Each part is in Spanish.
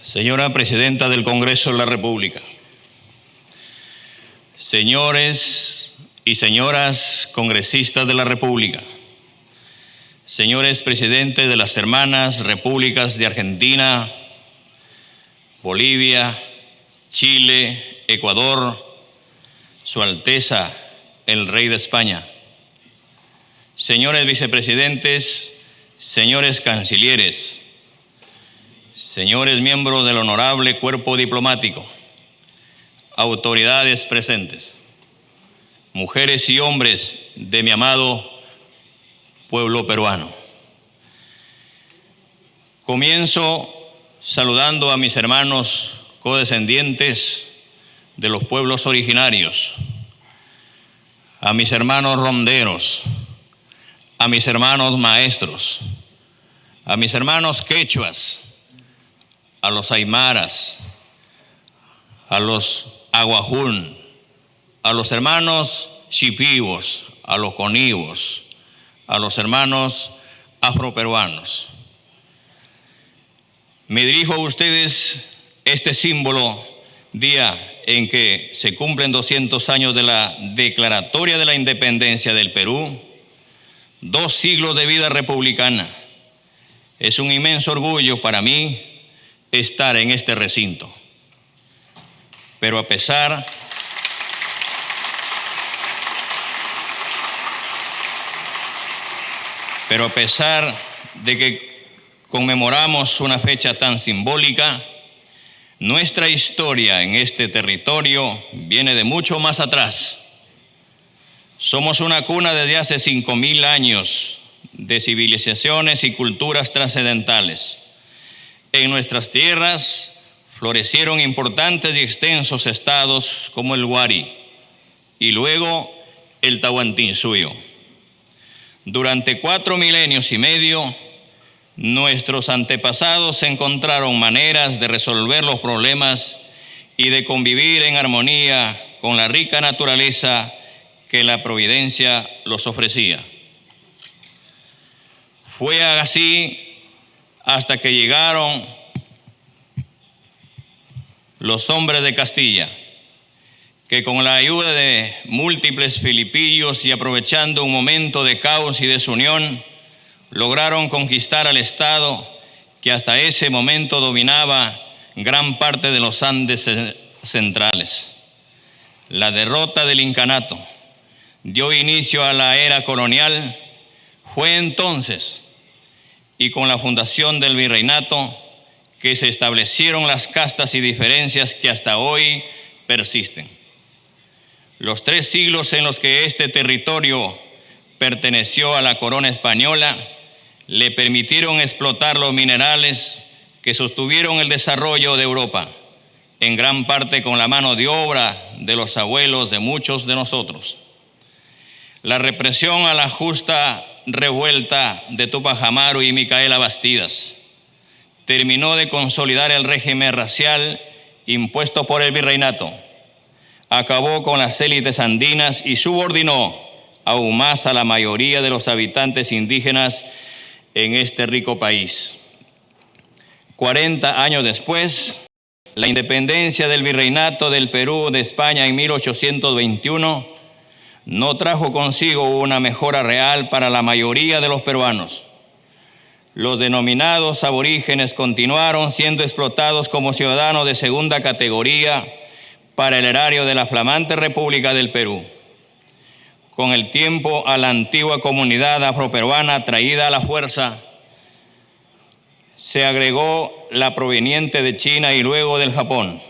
Señora Presidenta del Congreso de la República, señores y señoras congresistas de la República, señores presidentes de las hermanas repúblicas de Argentina, Bolivia, Chile, Ecuador, Su Alteza, el Rey de España, señores vicepresidentes, señores cancilleres, señores miembros del honorable cuerpo diplomático, autoridades presentes, mujeres y hombres de mi amado pueblo peruano. Comienzo saludando a mis hermanos codescendientes de los pueblos originarios, a mis hermanos ronderos, a mis hermanos maestros, a mis hermanos quechuas, a los aymaras, a los aguajún, a los hermanos shipibos, a los conibos, a los hermanos afroperuanos. Me dirijo a ustedes este símbolo día en que se cumplen 200 años de la declaratoria de la independencia del Perú, 2 siglos de vida republicana. Es un inmenso orgullo para mí estar en este recinto. Pero a pesar de que conmemoramos una fecha tan simbólica, nuestra historia en este territorio viene de mucho más atrás. Somos una cuna desde hace 5.000 años de civilizaciones y culturas trascendentales. En nuestras tierras florecieron importantes y extensos estados como el Huari y luego el Tahuantinsuyo. Durante 4 milenios y medio, nuestros antepasados encontraron maneras de resolver los problemas y de convivir en armonía con la rica naturaleza que la providencia los ofrecía. Fue así hasta que llegaron los hombres de Castilla, que con la ayuda de múltiples filipillos y aprovechando un momento de caos y desunión, lograron conquistar al Estado que hasta ese momento dominaba gran parte de los Andes centrales. La derrota del incanato dio inicio a la era colonial. Fue entonces, y con la fundación del virreinato, que se establecieron las castas y diferencias que hasta hoy persisten. Los 3 siglos en los que este territorio perteneció a la corona española le permitieron explotar los minerales que sostuvieron el desarrollo de Europa, en gran parte con la mano de obra de los abuelos de muchos de nosotros. La represión a la justa revuelta de Túpac Amaru y Micaela Bastidas terminó de consolidar el régimen racial impuesto por el virreinato, acabó con las élites andinas y subordinó aún más a la mayoría de los habitantes indígenas en este rico país. 40 años después, la independencia del virreinato del Perú de España en 1821 no trajo consigo una mejora real para la mayoría de los peruanos. Los denominados aborígenes continuaron siendo explotados como ciudadanos de segunda categoría para el erario de la flamante República del Perú. Con el tiempo, a la antigua comunidad afroperuana traída a la fuerza se agregó la proveniente de China y luego del Japón.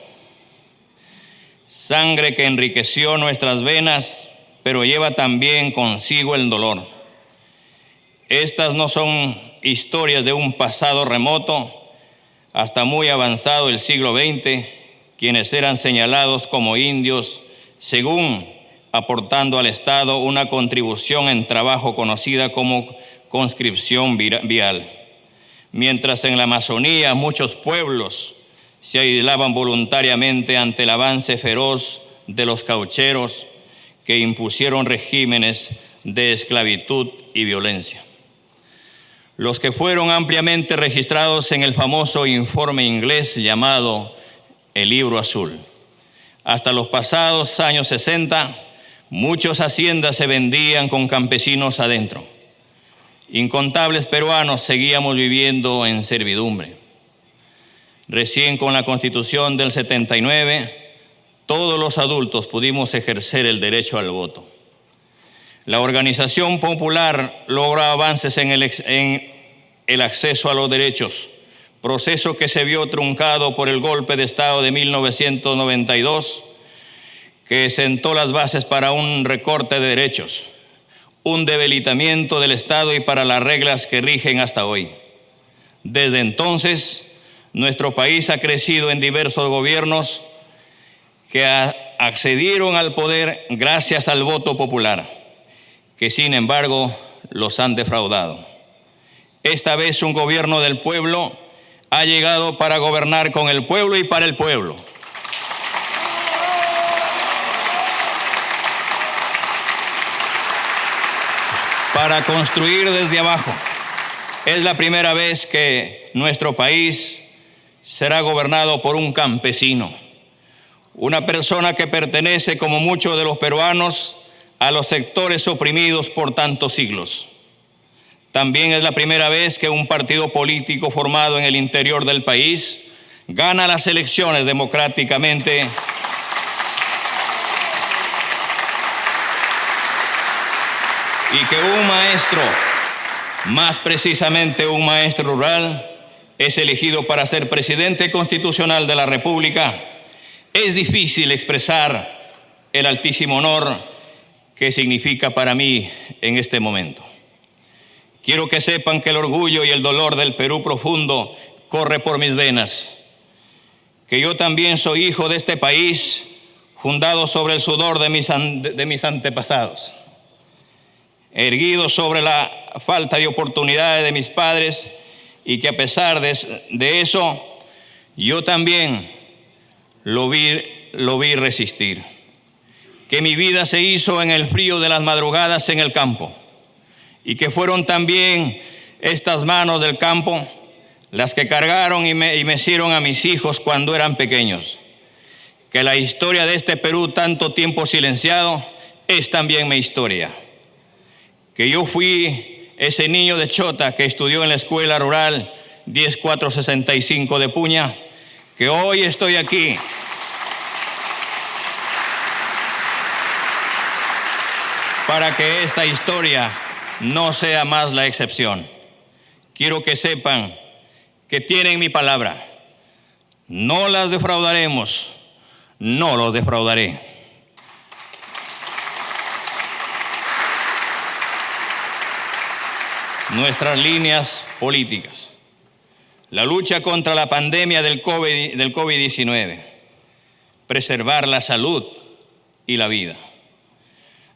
Sangre que enriqueció nuestras venas, pero lleva también consigo el dolor. Estas no son historias de un pasado remoto. Hasta muy avanzado el siglo XX, quienes eran señalados como indios, según aportando al Estado una contribución en trabajo conocida como conscripción vial. Mientras en la Amazonía muchos pueblos se aislaban voluntariamente ante el avance feroz de los caucheros que impusieron regímenes de esclavitud y violencia. los que fueron ampliamente registrados en el famoso informe inglés llamado el Libro Azul. Hasta los pasados años 60, muchas haciendas se vendían con campesinos adentro. Incontables peruanos seguíamos viviendo en servidumbre. Recién con la Constitución del 79, todos los adultos pudimos ejercer el derecho al voto. La organización popular logró avances en el acceso a los derechos, proceso que se vio truncado por el golpe de Estado de 1992, que sentó las bases para un recorte de derechos, un debilitamiento del Estado y para las reglas que rigen hasta hoy. Desde entonces, nuestro país ha crecido en diversos gobiernos que accedieron al poder gracias al voto popular, que sin embargo los han defraudado. Esta vez un gobierno del pueblo ha llegado para gobernar con el pueblo y para el pueblo. Para construir desde abajo. Es la primera vez que nuestro país será gobernado por un campesino, una persona que pertenece, como muchos de los peruanos, a los sectores oprimidos por tantos siglos. También es la primera vez que un partido político formado en el interior del país gana las elecciones democráticamente y que un maestro, más precisamente un maestro rural, es elegido para ser presidente constitucional de la República. Es difícil expresar el altísimo honor que significa para mí en este momento. Quiero que sepan que el orgullo y el dolor del Perú profundo corre por mis venas, que yo también soy hijo de este país, fundado sobre el sudor de mis antepasados, erguido sobre la falta de oportunidades de mis padres, y que a pesar de eso, yo también lo vi resistir. Que mi vida se hizo en el frío de las madrugadas en el campo, y que fueron también estas manos del campo las que cargaron y mecieron a mis hijos cuando eran pequeños. Que la historia de este Perú, tanto tiempo silenciado, es también mi historia. Que yo fui ese niño de Chota que estudió en la escuela rural 10465 de Puña, que hoy estoy aquí para que esta historia no sea más la excepción. Quiero que sepan que tienen mi palabra. No las defraudaremos, no los defraudaré. Nuestras líneas políticas. La lucha contra la pandemia del COVID-19. Preservar la salud y la vida.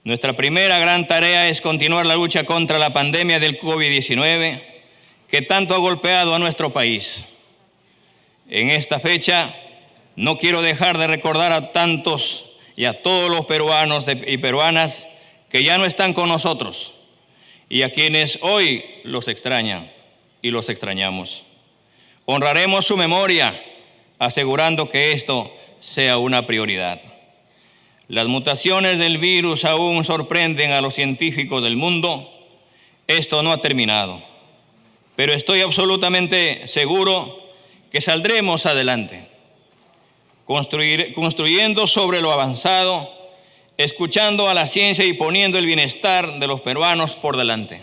Nuestra primera gran tarea es continuar la lucha contra la pandemia del COVID-19 que tanto ha golpeado a nuestro país. En esta fecha no quiero dejar de recordar a tantos y a todos los peruanos y peruanas que ya no están con nosotros y a quienes hoy los extrañan y los extrañamos. Honraremos su memoria, asegurando que esto sea una prioridad. Las mutaciones del virus aún sorprenden a los científicos del mundo. Esto no ha terminado, pero estoy absolutamente seguro que saldremos adelante, construyendo sobre lo avanzado, escuchando a la ciencia y poniendo el bienestar de los peruanos por delante.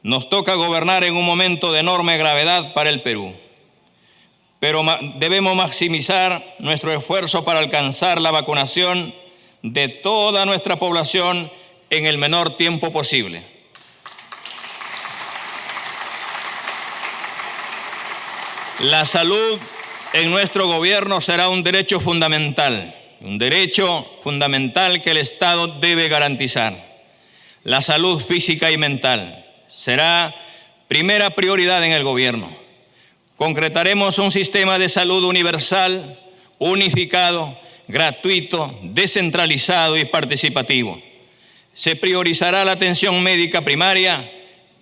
Nos toca gobernar en un momento de enorme gravedad para el Perú, pero debemos maximizar nuestro esfuerzo para alcanzar la vacunación de toda nuestra población en el menor tiempo posible. La salud en nuestro gobierno será un derecho fundamental que el Estado debe garantizar. La salud física y mental será primera prioridad en el gobierno. Concretaremos un sistema de salud universal, unificado, gratuito, descentralizado y participativo. Se priorizará la atención médica primaria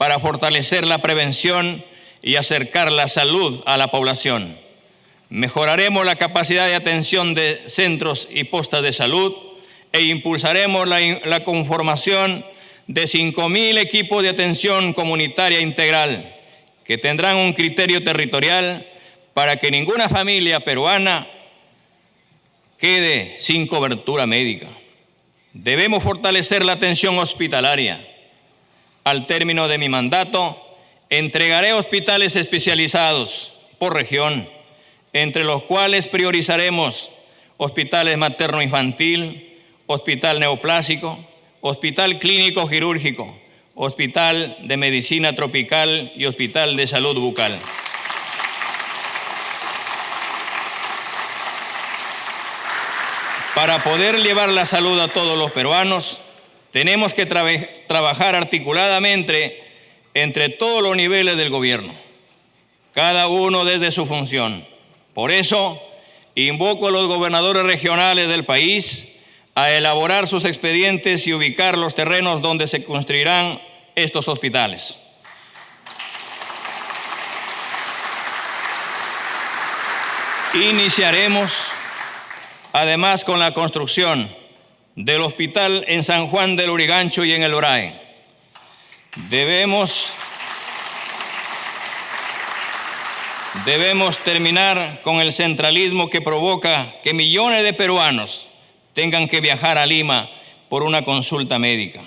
para fortalecer la prevención y acercar la salud a la población. Mejoraremos la capacidad de atención de centros y postas de salud e impulsaremos la conformación de 5.000 equipos de atención comunitaria integral que tendrán un criterio territorial para que ninguna familia peruana quede sin cobertura médica. Debemos fortalecer la atención hospitalaria. Al término de mi mandato, entregaré hospitales especializados por región, entre los cuales priorizaremos hospitales materno-infantil, hospital neoplásico, hospital clínico quirúrgico, hospital de medicina tropical y hospital de salud bucal. Para poder llevar la salud a todos los peruanos, tenemos que trabajar articuladamente entre todos los niveles del gobierno, cada uno desde su función. Por eso, invoco a los gobernadores regionales del país a elaborar sus expedientes y ubicar los terrenos donde se construirán estos hospitales. Iniciaremos además con la construcción del hospital en San Juan del Lurigancho y en el Orae. Debemos terminar con el centralismo que provoca que millones de peruanos tengan que viajar a Lima por una consulta médica.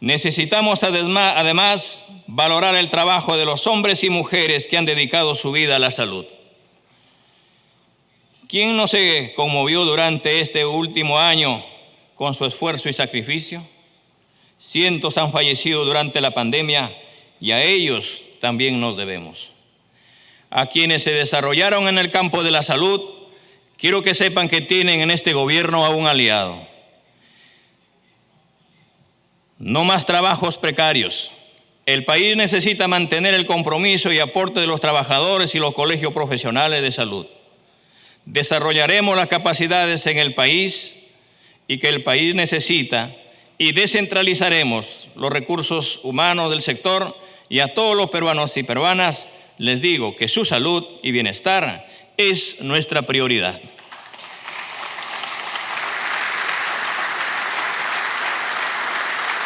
Necesitamos además valorar el trabajo de los hombres y mujeres que han dedicado su vida a la salud. ¿Quién no se conmovió durante este último año con su esfuerzo y sacrificio? Cientos han fallecido durante la pandemia y a ellos también nos debemos. A quienes se desarrollaron en el campo de la salud, quiero que sepan que tienen en este gobierno a un aliado. No más trabajos precarios. El país necesita mantener el compromiso y aporte de los trabajadores y los colegios profesionales de salud. Desarrollaremos las capacidades en el país y que el país necesita y descentralizaremos los recursos humanos del sector, y a todos los peruanos y peruanas les digo que su salud y bienestar es nuestra prioridad.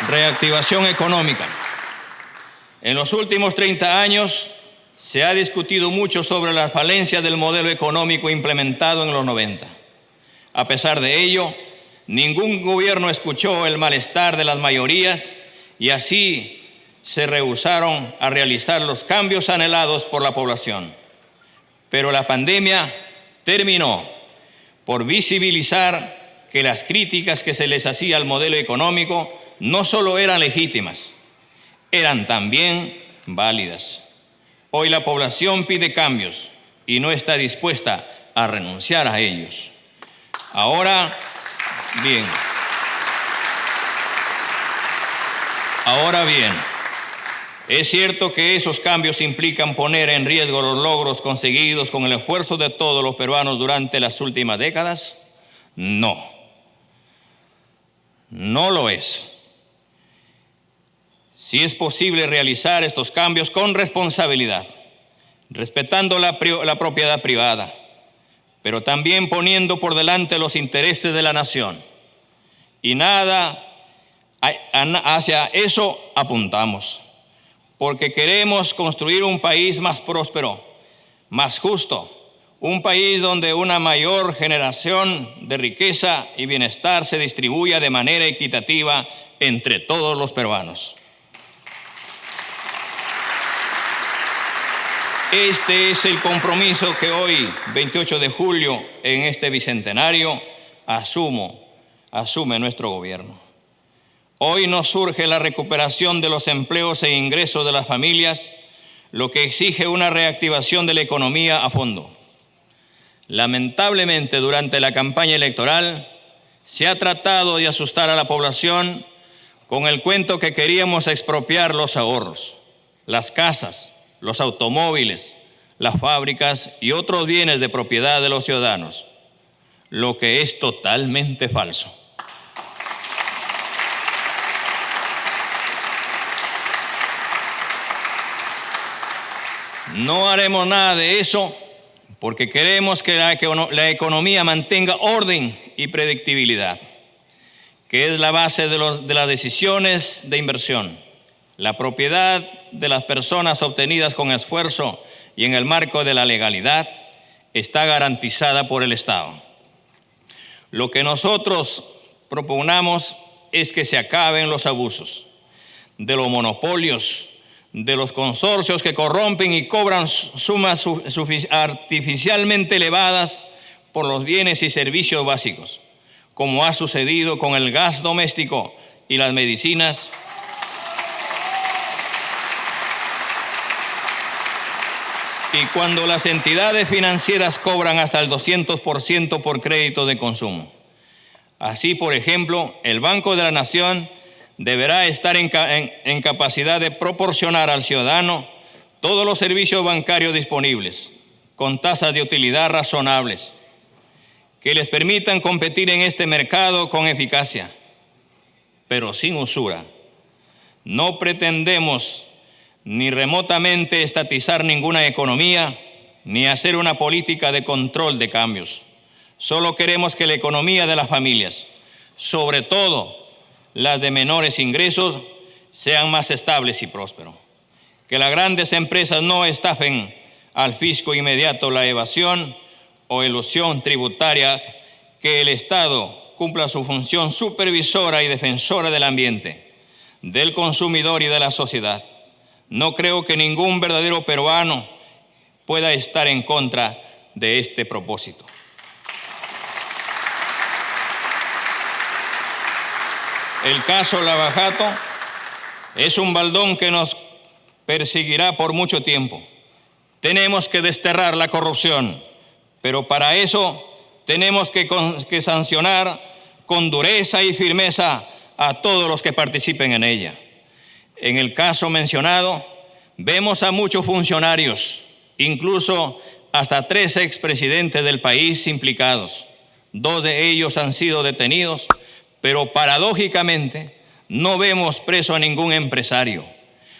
Reactivación económica. En los últimos 30 años se ha discutido mucho sobre las falencias del modelo económico implementado en los 90. A pesar de ello, ningún gobierno escuchó el malestar de las mayorías y así se rehusaron a realizar los cambios anhelados por la población. Pero la pandemia terminó por visibilizar que las críticas que se les hacía al modelo económico no solo eran legítimas, eran también válidas. Hoy la población pide cambios y no está dispuesta a renunciar a ellos. Ahora bien, ¿es cierto que esos cambios implican poner en riesgo los logros conseguidos con el esfuerzo de todos los peruanos durante las últimas décadas? No, no lo es. Sí es posible realizar estos cambios con responsabilidad, respetando la propiedad privada, pero también poniendo por delante los intereses de la nación. Y hacia eso apuntamos, porque queremos construir un país más próspero, más justo, un país donde una mayor generación de riqueza y bienestar se distribuya de manera equitativa entre todos los peruanos. Este es el compromiso que hoy, 28 de julio, en este bicentenario, asume nuestro gobierno. Hoy nos surge la recuperación de los empleos e ingresos de las familias, lo que exige una reactivación de la economía a fondo. Lamentablemente, durante la campaña electoral, se ha tratado de asustar a la población con el cuento que queríamos expropiar los ahorros, las casas, los automóviles, las fábricas y otros bienes de propiedad de los ciudadanos, lo que es totalmente falso. No haremos nada de eso porque queremos que la economía mantenga orden y predictibilidad, que es la base de las decisiones de inversión. La propiedad de las personas obtenidas con esfuerzo y en el marco de la legalidad está garantizada por el Estado. Lo que nosotros proponemos es que se acaben los abusos de los monopolios, de los consorcios que corrompen y cobran sumas artificialmente elevadas por los bienes y servicios básicos, como ha sucedido con el gas doméstico y las medicinas. Y cuando las entidades financieras cobran hasta el 200% por crédito de consumo. Así, por ejemplo, el Banco de la Nación deberá estar en capacidad de proporcionar al ciudadano todos los servicios bancarios disponibles, con tasas de utilidad razonables, que les permitan competir en este mercado con eficacia, pero sin usura. No pretendemos ni remotamente estatizar ninguna economía, ni hacer una política de control de cambios. Solo queremos que la economía de las familias, sobre todo las de menores ingresos, sean más estables y prósperos. Que las grandes empresas no estafen al fisco inmediato la evasión o elusión tributaria, que el Estado cumpla su función supervisora y defensora del ambiente, del consumidor y de la sociedad. No creo que ningún verdadero peruano pueda estar en contra de este propósito. El caso Lava Jato es un baldón que nos perseguirá por mucho tiempo. Tenemos que desterrar la corrupción, pero para eso tenemos que sancionar con dureza y firmeza a todos los que participen en ella. En el caso mencionado, vemos a muchos funcionarios, incluso hasta 3 expresidentes del país implicados. 2 de ellos han sido detenidos, pero paradójicamente no vemos preso a ningún empresario.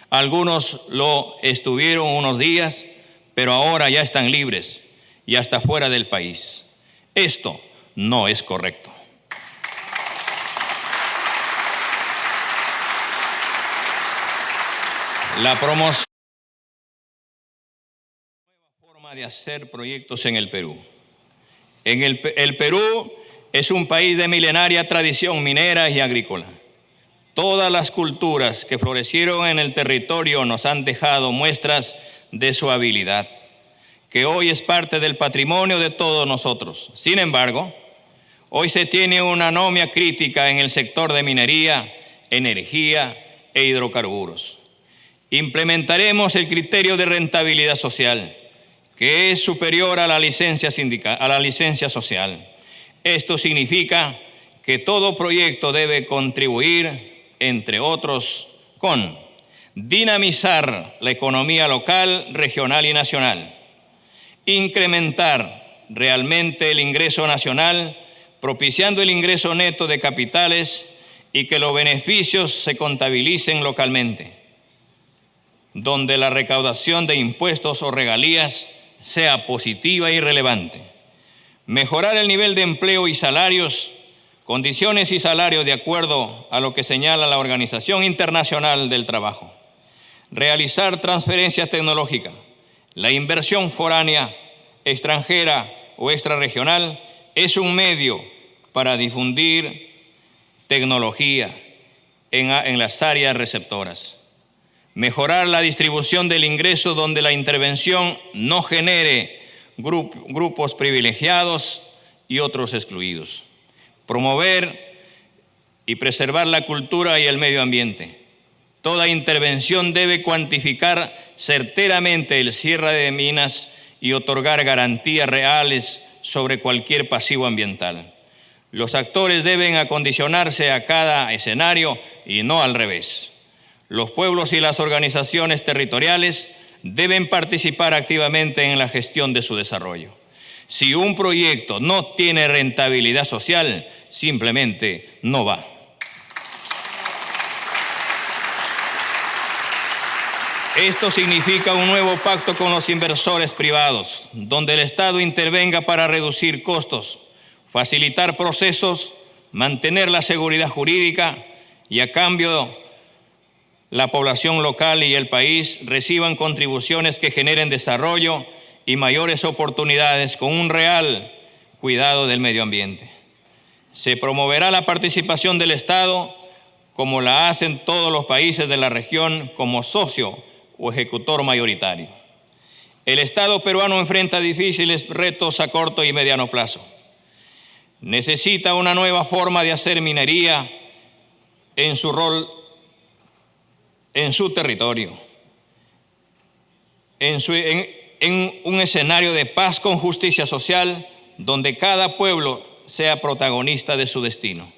Algunos lo estuvieron unos días, pero ahora ya están libres y hasta fuera del país. Esto no es correcto. La promoción de una nueva forma de hacer proyectos en el Perú. El Perú es un país de milenaria tradición minera y agrícola. Todas las culturas que florecieron en el territorio nos han dejado muestras de su habilidad, que hoy es parte del patrimonio de todos nosotros. Sin embargo, hoy se tiene una anomia crítica en el sector de minería, energía e hidrocarburos. Implementaremos el criterio de rentabilidad social, que es superior a la licencia social. Esto significa que todo proyecto debe contribuir, entre otros, con dinamizar la economía local, regional y nacional, incrementar realmente el ingreso nacional, propiciando el ingreso neto de capitales y que los beneficios se contabilicen localmente, donde la recaudación de impuestos o regalías sea positiva y relevante. Mejorar el nivel de empleo y salarios, condiciones y salarios de acuerdo a lo que señala la Organización Internacional del Trabajo. Realizar transferencias tecnológicas. La inversión foránea, extranjera o extrarregional es un medio para difundir tecnología en las áreas receptoras. Mejorar la distribución del ingreso donde la intervención no genere grupos privilegiados y otros excluidos. Promover y preservar la cultura y el medio ambiente. Toda intervención debe cuantificar certeramente el cierre de minas y otorgar garantías reales sobre cualquier pasivo ambiental. Los actores deben acondicionarse a cada escenario y no al revés. Los pueblos y las organizaciones territoriales deben participar activamente en la gestión de su desarrollo. Si un proyecto no tiene rentabilidad social, simplemente no va. Esto significa un nuevo pacto con los inversores privados, donde el Estado intervenga para reducir costos, facilitar procesos, mantener la seguridad jurídica y a cambio la población local y el país reciban contribuciones que generen desarrollo y mayores oportunidades con un real cuidado del medio ambiente. Se promoverá la participación del Estado como la hacen todos los países de la región como socio o ejecutor mayoritario. El Estado peruano enfrenta difíciles retos a corto y mediano plazo. Necesita una nueva forma de hacer minería en su rol, en su territorio, en un escenario de paz con justicia social, donde cada pueblo sea protagonista de su destino.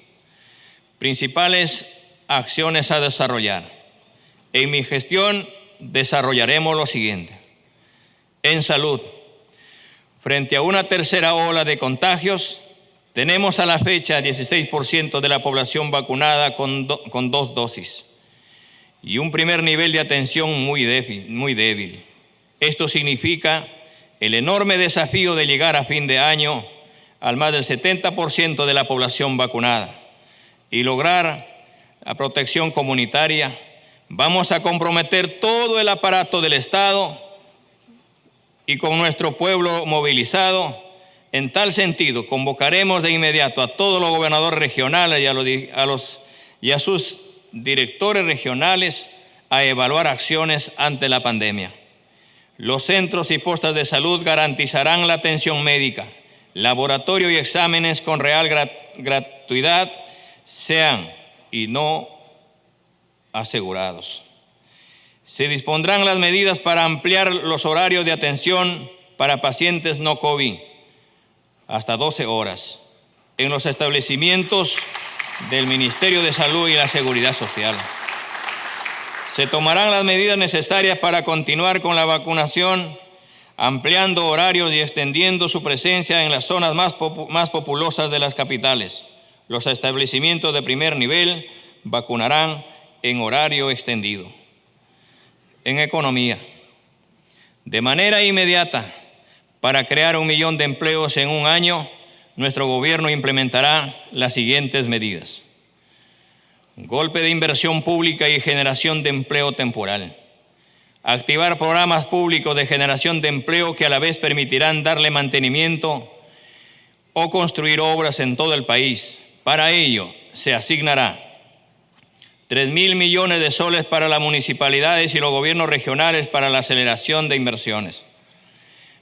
Principales acciones a desarrollar. En mi gestión desarrollaremos lo siguiente. En salud, frente a una tercera ola de contagios, tenemos a la fecha 16% de la población vacunada con 2 dosis y un primer nivel de atención muy débil. Esto significa el enorme desafío de llegar a fin de año al más del 70% de la población vacunada y lograr la protección comunitaria. Vamos a comprometer todo el aparato del Estado y con nuestro pueblo movilizado. En tal sentido, convocaremos de inmediato a todos los gobernadores regionales y a sus directores regionales a evaluar acciones ante la pandemia. Los centros y postas de salud garantizarán la atención médica, laboratorio y exámenes con real gratuidad, sean y no asegurados. Se dispondrán las medidas para ampliar los horarios de atención para pacientes no COVID hasta 12 horas en los establecimientos del Ministerio de Salud y la Seguridad Social. Se tomarán las medidas necesarias para continuar con la vacunación, ampliando horarios y extendiendo su presencia en las zonas más populosas de las capitales. Los establecimientos de primer nivel vacunarán en horario extendido. En economía, de manera inmediata, para crear 1 millón de empleos en un año, nuestro gobierno implementará las siguientes medidas. Golpe de inversión pública y generación de empleo temporal. Activar programas públicos de generación de empleo que a la vez permitirán darle mantenimiento o construir obras en todo el país. Para ello, se asignará 3.000 millones de soles para las municipalidades y los gobiernos regionales para la aceleración de inversiones.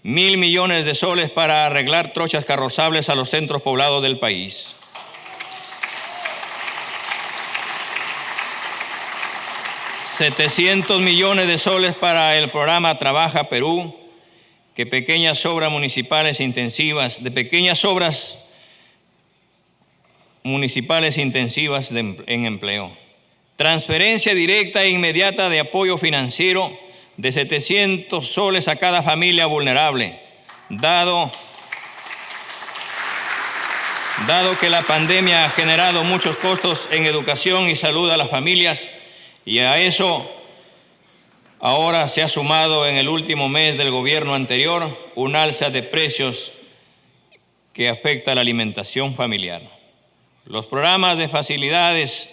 1.000 millones de soles para arreglar trochas carrozables a los centros poblados del país. $700 millones de soles para el programa Trabaja Perú, que pequeñas obras municipales intensivas, en empleo. Transferencia directa e inmediata de apoyo financiero de 700 soles a cada familia vulnerable, dado que la pandemia ha generado muchos costos en educación y salud a las familias, y a eso ahora se ha sumado en el último mes del gobierno anterior un alza de precios que afecta a la alimentación familiar. Los programas de facilidades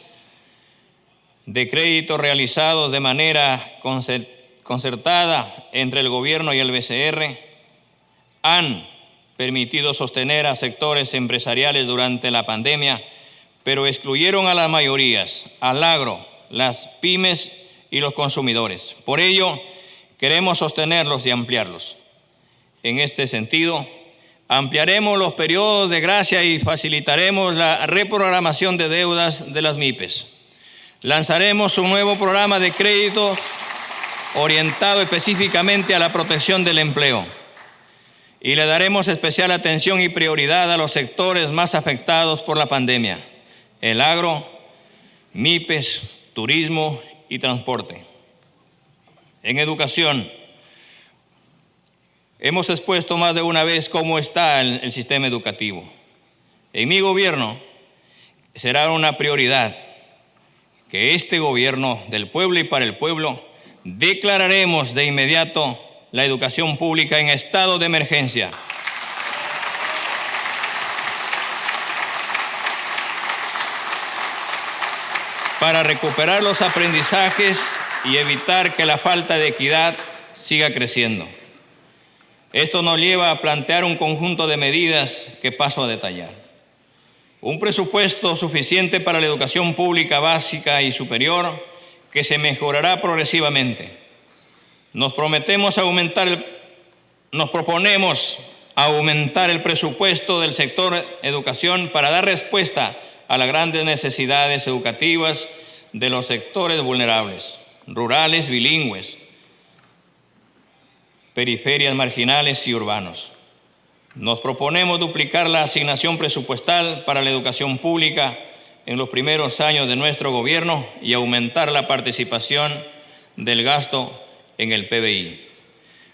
de crédito realizados de manera concertada entre el gobierno y el BCR han permitido sostener a sectores empresariales durante la pandemia, pero excluyeron a las mayorías, al agro, las pymes y los consumidores. Por ello, queremos sostenerlos y ampliarlos. En este sentido, ampliaremos los periodos de gracia y facilitaremos la reprogramación de deudas de las MIPES. Lanzaremos un nuevo programa de crédito orientado específicamente a la protección del empleo y le daremos especial atención y prioridad a los sectores más afectados por la pandemia: el agro, MIPES, turismo y transporte. En educación, hemos expuesto más de una vez cómo está el sistema educativo. En mi gobierno será una prioridad que este gobierno del pueblo y para el pueblo declararemos de inmediato la educación pública en estado de emergencia. Para recuperar los aprendizajes y evitar que la falta de equidad siga creciendo. Esto nos lleva a plantear un conjunto de medidas que paso a detallar. Un presupuesto suficiente para la educación pública básica y superior que se mejorará progresivamente. Nos proponemos aumentar el presupuesto del sector educación para dar respuesta a las grandes necesidades educativas de los sectores vulnerables, rurales, bilingües, periferias marginales y urbanos. Nos proponemos duplicar la asignación presupuestal para la educación pública en los primeros años de nuestro gobierno y aumentar la participación del gasto en el PBI.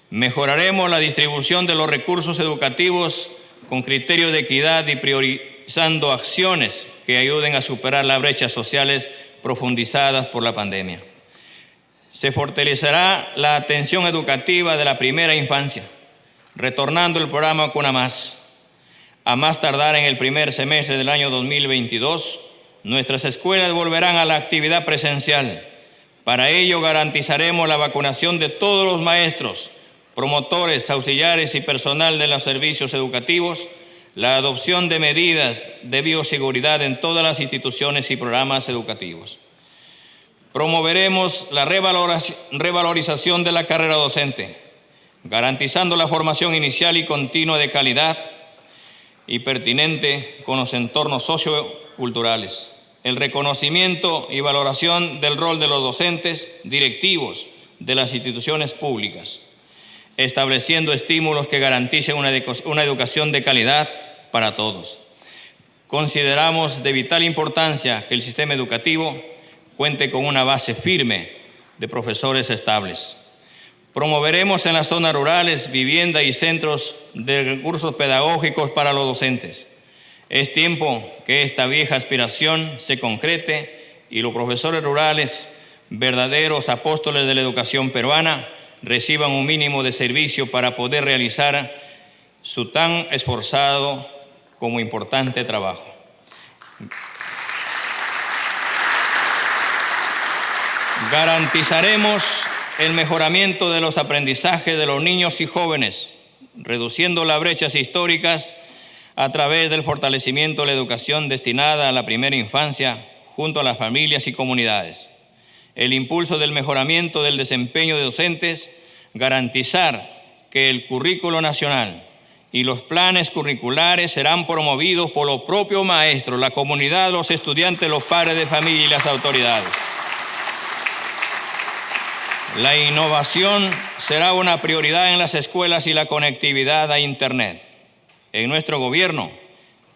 Mejoraremos la distribución de los recursos educativos con criterios de equidad y priorizando acciones que ayuden a superar las brechas sociales profundizadas por la pandemia. Se fortalecerá la atención educativa de la primera infancia, retornando el programa Cuna Más. A más tardar en el primer semestre del año 2022, nuestras escuelas volverán a la actividad presencial. Para ello garantizaremos la vacunación de todos los maestros, promotores, auxiliares y personal de los servicios educativos, la adopción de medidas de bioseguridad en todas las instituciones y programas educativos. Promoveremos la revalorización de la carrera docente, garantizando la formación inicial y continua de calidad y pertinente con los entornos socioculturales, el reconocimiento y valoración del rol de los docentes directivos de las instituciones públicas, estableciendo estímulos que garanticen una educación de calidad para todos. Consideramos de vital importancia que el sistema educativo cuente con una base firme de profesores estables. Promoveremos en las zonas rurales vivienda y centros de recursos pedagógicos para los docentes. Es tiempo que esta vieja aspiración se concrete y los profesores rurales, verdaderos apóstoles de la educación peruana, reciban un mínimo de servicio para poder realizar su tan esforzado como importante trabajo. Garantizaremos el mejoramiento de los aprendizajes de los niños y jóvenes, reduciendo las brechas históricas a través del fortalecimiento de la educación destinada a la primera infancia junto a las familias y comunidades. El impulso del mejoramiento del desempeño de docentes, garantizar que el currículo nacional y los planes curriculares serán promovidos por los propios maestros, la comunidad, los estudiantes, los padres de familia y las autoridades. La innovación será una prioridad en las escuelas y la conectividad a Internet. En nuestro gobierno,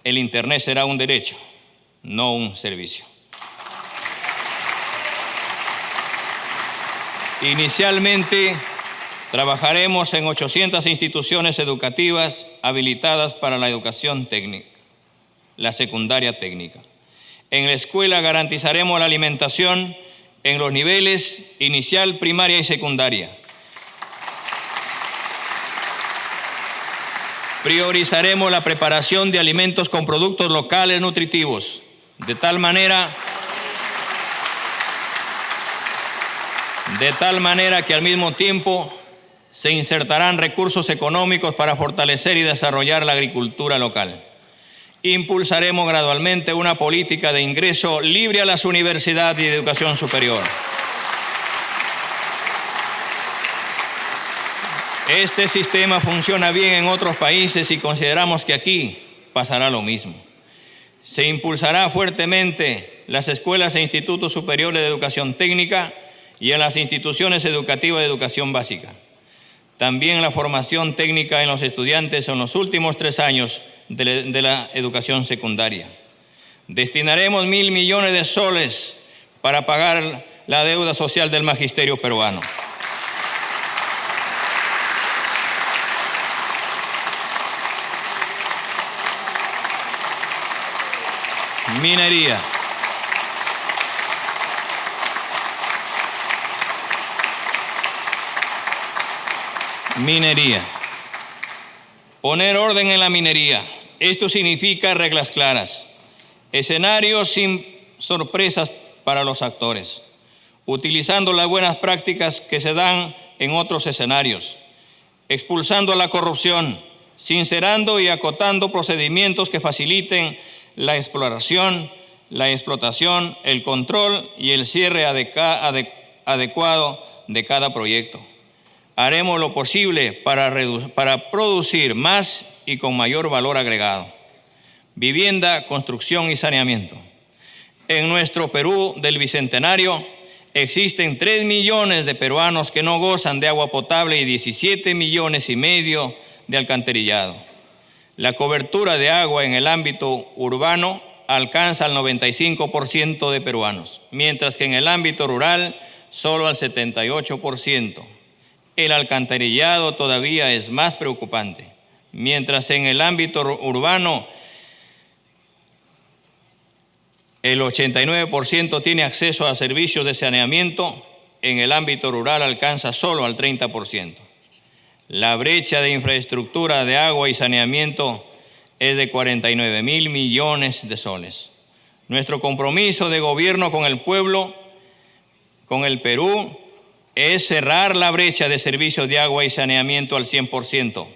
el Internet será un derecho, no un servicio. Inicialmente, trabajaremos en 800 instituciones educativas habilitadas para la educación técnica, la secundaria técnica. En la escuela garantizaremos la alimentación en los niveles inicial, primaria y secundaria. Priorizaremos la preparación de alimentos con productos locales nutritivos, de tal manera que al mismo tiempo se insertarán recursos económicos para fortalecer y desarrollar la agricultura local. Impulsaremos gradualmente una política de ingreso libre a las universidades y de educación superior. Este sistema funciona bien en otros países y consideramos que aquí pasará lo mismo. Se impulsará fuertemente las escuelas e institutos superiores de educación técnica y en las instituciones educativas de educación básica. También la formación técnica en los estudiantes en los últimos 3 años de la educación secundaria. Destinaremos 1.000 millones de soles para pagar la deuda social del magisterio peruano. Minería. Minería. Poner orden en la minería. Esto significa reglas claras, escenarios sin sorpresas para los actores, utilizando las buenas prácticas que se dan en otros escenarios, expulsando la corrupción, sincerando y acotando procedimientos que faciliten la exploración, la explotación, el control y el cierre adecuado de cada proyecto. Haremos lo posible para producir más y con mayor valor agregado. Vivienda, construcción y saneamiento. En nuestro Perú del Bicentenario existen 3 millones de peruanos que no gozan de agua potable y 17,5 millones de alcantarillado. La cobertura de agua en el ámbito urbano alcanza al 95% de peruanos, mientras que en el ámbito rural solo al 78%. El alcantarillado todavía es más preocupante. Mientras en el ámbito urbano el 89% tiene acceso a servicios de saneamiento, en el ámbito rural alcanza solo al 30%. La brecha de infraestructura de agua y saneamiento es de 49,000 millones de soles. Nuestro compromiso de gobierno con el pueblo, con el Perú, es cerrar la brecha de servicios de agua y saneamiento al 100%.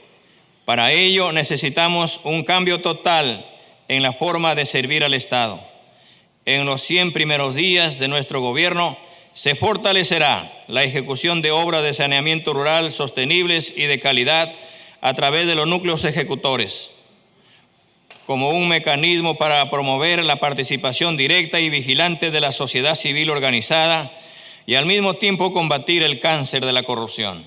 Para ello necesitamos un cambio total en la forma de servir al Estado. En los 100 primeros días de nuestro gobierno se fortalecerá la ejecución de obras de saneamiento rural sostenibles y de calidad a través de los núcleos ejecutores, como un mecanismo para promover la participación directa y vigilante de la sociedad civil organizada y al mismo tiempo combatir el cáncer de la corrupción.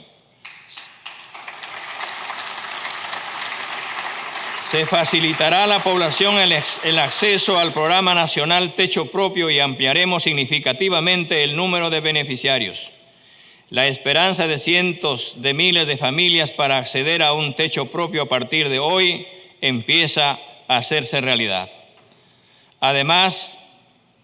Se facilitará a la población el acceso al Programa Nacional Techo Propio y ampliaremos significativamente el número de beneficiarios. La esperanza de cientos de miles de familias para acceder a un techo propio a partir de hoy empieza a hacerse realidad. Además,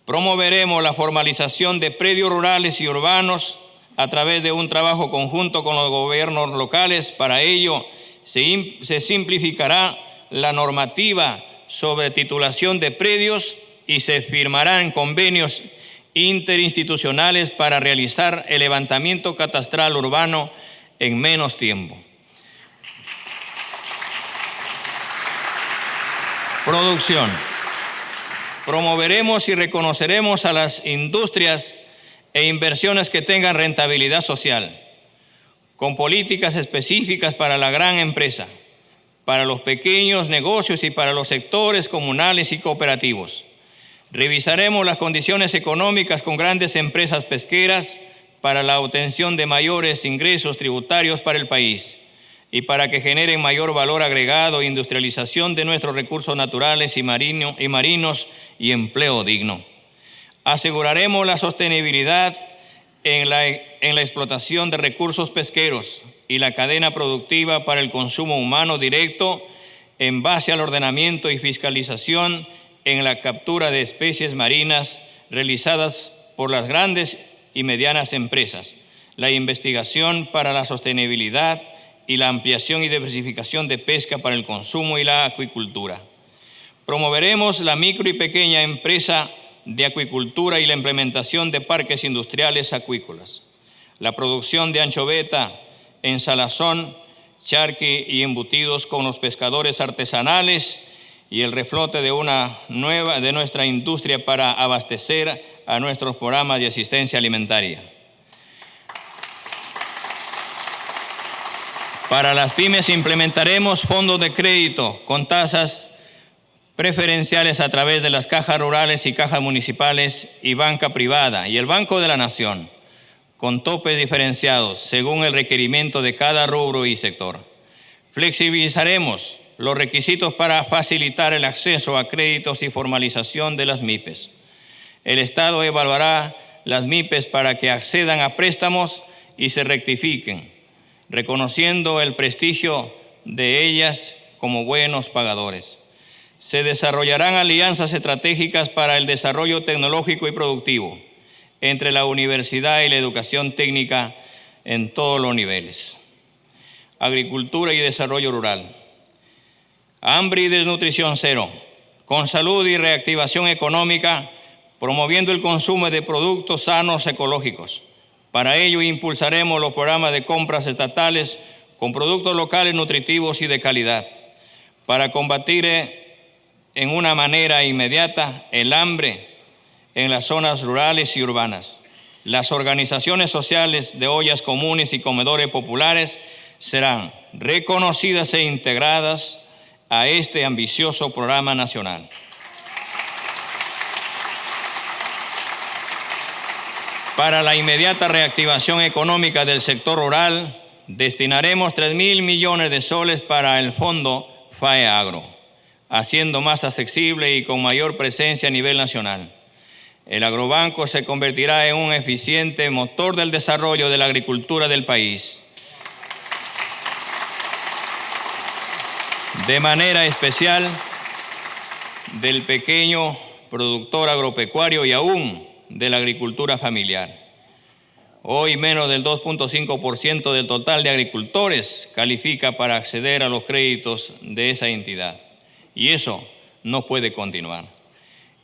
promoveremos la formalización de predios rurales y urbanos a través de un trabajo conjunto con los gobiernos locales. Para ello, se simplificará la normativa sobre titulación de predios y se firmarán convenios interinstitucionales para realizar el levantamiento catastral urbano en menos tiempo. Producción. Promoveremos y reconoceremos a las industrias e inversiones que tengan rentabilidad social, con políticas específicas para la gran empresa, para los pequeños negocios y para los sectores comunales y cooperativos. Revisaremos las condiciones económicas con grandes empresas pesqueras para la obtención de mayores ingresos tributarios para el país y para que generen mayor valor agregado e industrialización de nuestros recursos naturales y marinos y empleo digno. Aseguraremos la sostenibilidad en la explotación de recursos pesqueros y la cadena productiva para el consumo humano directo en base al ordenamiento y fiscalización en la captura de especies marinas realizadas por las grandes y medianas empresas, la investigación para la sostenibilidad y la ampliación y diversificación de pesca para el consumo y la acuicultura. Promoveremos la micro y pequeña empresa de acuicultura y la implementación de parques industriales acuícolas, la producción de anchoveta en salazón, charqui y embutidos con los pescadores artesanales y el reflote de nuestra industria para abastecer a nuestros programas de asistencia alimentaria. Para las pymes implementaremos fondos de crédito con tasas preferenciales a través de las cajas rurales y cajas municipales y banca privada y el Banco de la Nación, con topes diferenciados según el requerimiento de cada rubro y sector. Flexibilizaremos los requisitos para facilitar el acceso a créditos y formalización de las MIPES. El Estado evaluará las MIPES para que accedan a préstamos y se rectifiquen, reconociendo el prestigio de ellas como buenos pagadores. Se desarrollarán alianzas estratégicas para el desarrollo tecnológico y productivo entre la universidad y la educación técnica en todos los niveles. agricultura y desarrollo rural. Hambre y desnutrición cero, con salud y reactivación económica, promoviendo el consumo de productos sanos ecológicos. Para ello impulsaremos los programas de compras estatales con productos locales nutritivos y de calidad, para combatir en una manera inmediata el hambre en las zonas rurales y urbanas. Las organizaciones sociales de ollas comunes y comedores populares serán reconocidas e integradas a este ambicioso programa nacional. Para la inmediata reactivación económica del sector rural, destinaremos 3.000 millones de soles para el Fondo FAEAGRO, haciendo más accesible y con mayor presencia a nivel nacional. El agrobanco se convertirá en un eficiente motor del desarrollo de la agricultura del país. De manera especial, del pequeño productor agropecuario y aún de la agricultura familiar. Hoy menos del 2.5% del total de agricultores califica para acceder a los créditos de esa entidad. Y eso no puede continuar.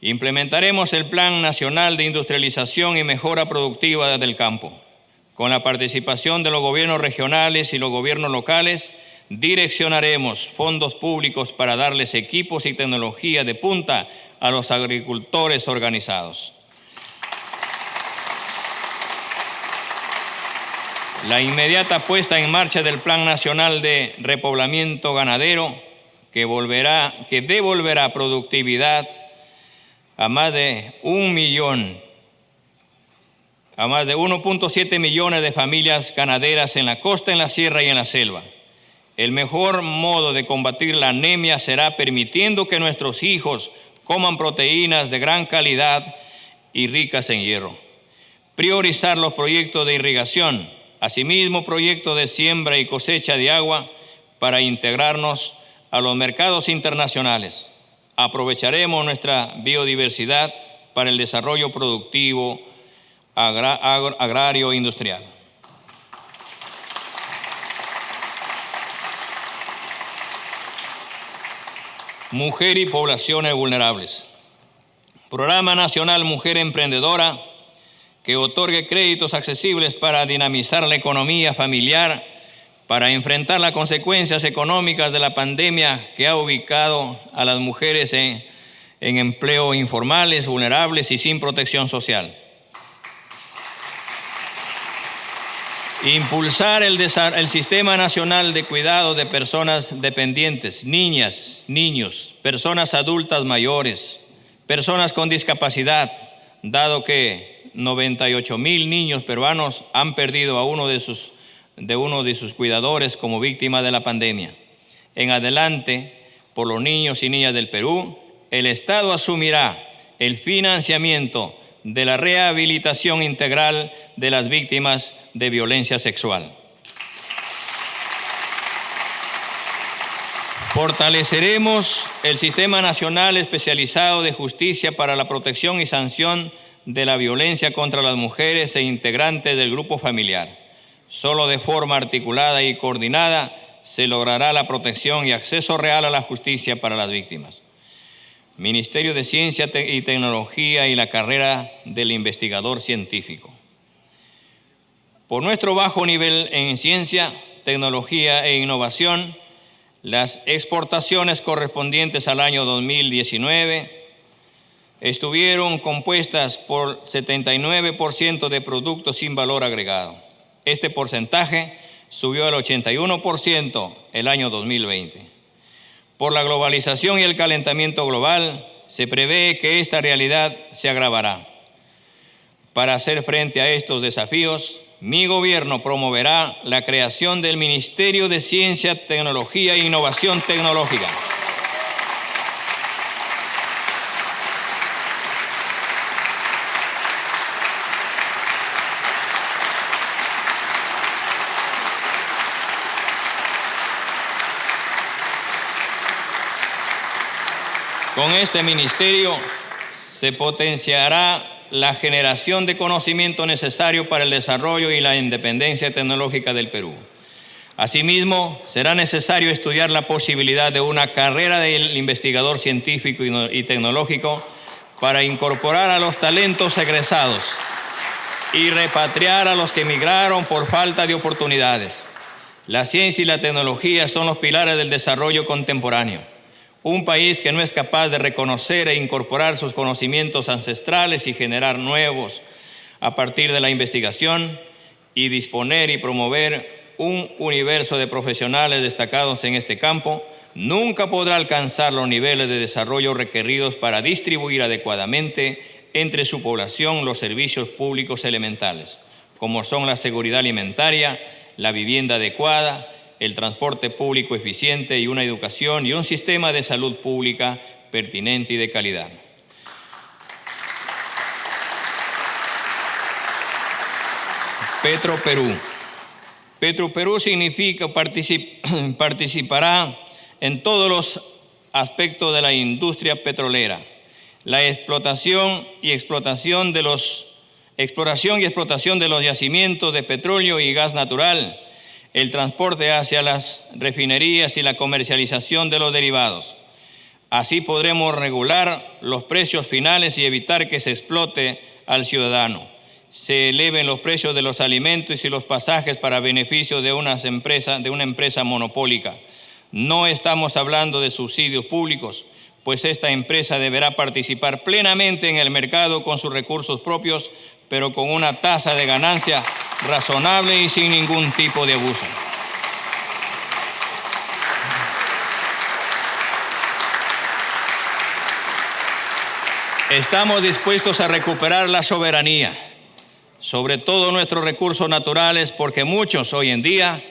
Implementaremos el Plan Nacional de Industrialización y Mejora Productiva del Campo. Con la participación de los gobiernos regionales y los gobiernos locales, direccionaremos fondos públicos para darles equipos y tecnología de punta a los agricultores organizados. La inmediata puesta en marcha del Plan Nacional de Repoblamiento Ganadero, que devolverá productividad a más de 1.7 millones de familias ganaderas en la costa, en la sierra y en la selva. El mejor modo de combatir la anemia será permitiendo que nuestros hijos coman proteínas de gran calidad y ricas en hierro. Priorizar los proyectos de irrigación, asimismo proyectos de siembra y cosecha de agua para integrarnos a los mercados internacionales. Aprovecharemos nuestra biodiversidad para el desarrollo productivo agrario e industrial. Mujer y poblaciones vulnerables. Programa Nacional Mujer Emprendedora, que otorgue créditos accesibles para dinamizar la economía familiar, para enfrentar las consecuencias económicas de la pandemia que ha ubicado a las mujeres en empleo informales, vulnerables y sin protección social. Impulsar el Sistema Nacional de Cuidado de Personas Dependientes, niñas, niños, personas adultas mayores, personas con discapacidad, dado que 98,000 niños peruanos han perdido a uno de sus cuidadores como víctima de la pandemia. En adelante, por los niños y niñas del Perú, el Estado asumirá el financiamiento de la rehabilitación integral de las víctimas de violencia sexual. Fortaleceremos el Sistema Nacional Especializado de Justicia para la Protección y Sanción de la Violencia contra las Mujeres e integrantes del grupo familiar. Solo de forma articulada y coordinada se logrará la protección y acceso real a la justicia para las víctimas. Ministerio de Ciencia y Tecnología y la carrera del investigador científico. Por nuestro bajo nivel en ciencia, tecnología e innovación, las exportaciones correspondientes al año 2019 estuvieron compuestas por 79% de productos sin valor agregado. Este porcentaje subió al 81% el año 2020. Por la globalización y el calentamiento global, se prevé que esta realidad se agravará. Para hacer frente a estos desafíos, mi gobierno promoverá la creación del Ministerio de Ciencia, Tecnología e Innovación Tecnológica. Con este ministerio se potenciará la generación de conocimiento necesario para el desarrollo y la independencia tecnológica del Perú. Asimismo, será necesario estudiar la posibilidad de una carrera del investigador científico y tecnológico para incorporar a los talentos egresados y repatriar a los que emigraron por falta de oportunidades. La ciencia y la tecnología son los pilares del desarrollo contemporáneo. Un país que no es capaz de reconocer e incorporar sus conocimientos ancestrales y generar nuevos a partir de la investigación y disponer y promover un universo de profesionales destacados en este campo, nunca podrá alcanzar los niveles de desarrollo requeridos para distribuir adecuadamente entre su población los servicios públicos elementales, como son la seguridad alimentaria, la vivienda adecuada, el transporte público eficiente y una educación y un sistema de salud pública pertinente y de calidad. Petroperú. Petroperú significa participará en todos los aspectos de la industria petrolera, la exploración y explotación de los yacimientos de petróleo y gas natural, el transporte hacia las refinerías y la comercialización de los derivados. Así podremos regular los precios finales y evitar que se explote al ciudadano, se eleven los precios de los alimentos y los pasajes para beneficio de una empresa monopólica. No estamos hablando de subsidios públicos, pues esta empresa deberá participar plenamente en el mercado con sus recursos propios, pero con una tasa de ganancia razonable y sin ningún tipo de abuso. Estamos dispuestos a recuperar la soberanía sobre todos nuestros recursos naturales, porque muchos hoy en día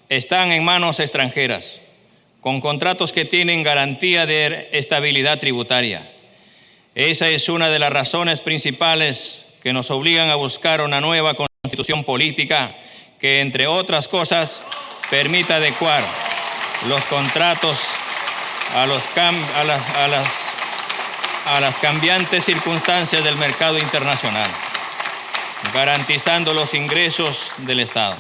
están en manos extranjeras, con contratos que tienen garantía de estabilidad tributaria. Esa es una de las razones principales que nos obligan a buscar una nueva constitución política que, entre otras cosas, permita adecuar los contratos a las cambiantes circunstancias del mercado internacional, garantizando los ingresos del Estado.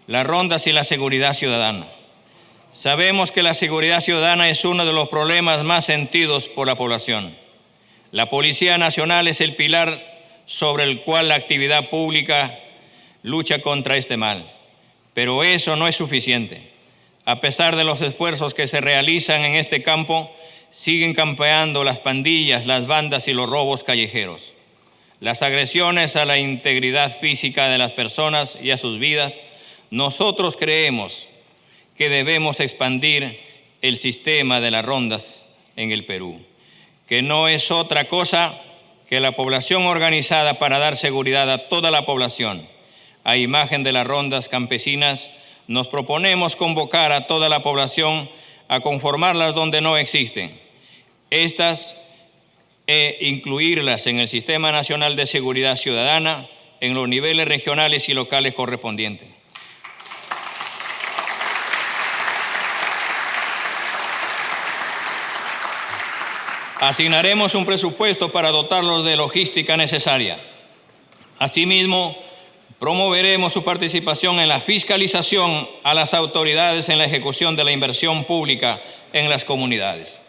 Las rondas y la seguridad ciudadana. Sabemos que la seguridad ciudadana es uno de los problemas más sentidos por la población. La Policía Nacional es el pilar sobre el cual la actividad pública lucha contra este mal. Pero eso no es suficiente. A pesar de los esfuerzos que se realizan en este campo, siguen campeando las pandillas, las bandas y los robos callejeros. Las agresiones a la integridad física de las personas y a sus vidas. Nosotros creemos que debemos expandir el sistema de las rondas en el Perú, que no es otra cosa que la población organizada para dar seguridad a toda la población. A imagen de las rondas campesinas, nos proponemos convocar a toda la población a conformarlas donde no existen. Estas incluirlas en el Sistema Nacional de Seguridad Ciudadana en los niveles regionales y locales correspondientes. Asignaremos un presupuesto para dotarlos de logística necesaria. Asimismo, promoveremos su participación en la fiscalización a las autoridades en la ejecución de la inversión pública en las comunidades.